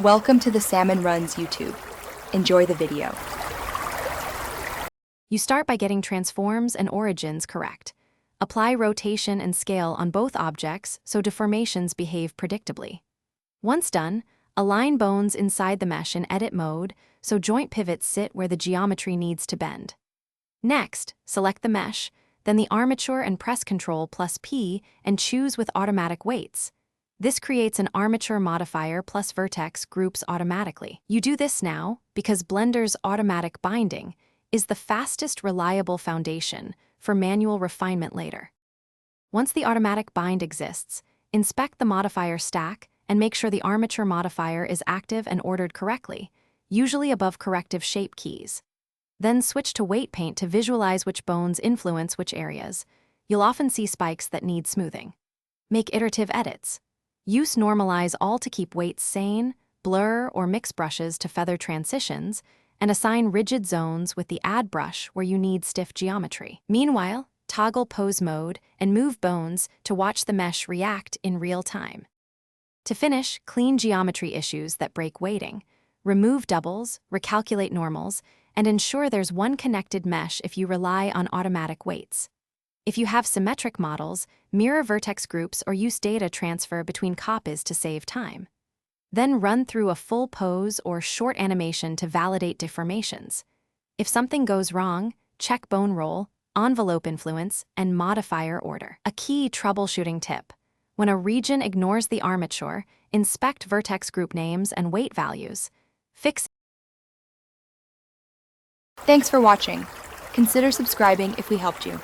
Welcome to the Salmon Runs YouTube. Enjoy the video. You start by getting transforms and origins correct. Apply rotation and scale on both objects so deformations behave predictably. Once done, align bones inside the mesh in edit mode so joint pivots sit where the geometry needs to bend. Next, select the mesh, then the armature and press Ctrl plus P and choose with automatic weights. This creates an armature modifier plus vertex groups automatically. You do this now because Blender's automatic binding is the fastest reliable foundation for manual refinement later. Once the automatic bind exists, inspect the modifier stack and make sure the armature modifier is active and ordered correctly, usually above corrective shape keys. Then switch to weight paint to visualize which bones influence which areas. You'll often see spikes that need smoothing. Make iterative edits. Use normalize all to keep weights sane, blur or mix brushes to feather transitions, and assign rigid zones with the add brush where you need stiff geometry. Meanwhile, toggle pose mode and move bones to watch the mesh react in real time. To finish, clean geometry issues that break weighting. Remove doubles, recalculate normals, and ensure there's one connected mesh if you rely on automatic weights. If you have symmetric models, mirror vertex groups or use data transfer between copies to save time. Then run through a full pose or short animation to validate deformations. If something goes wrong, check bone roll, envelope influence, and modifier order. A key troubleshooting tip: when a region ignores the armature, inspect vertex group names and weight values. Fix. Thanks for watching. Consider subscribing if we helped you.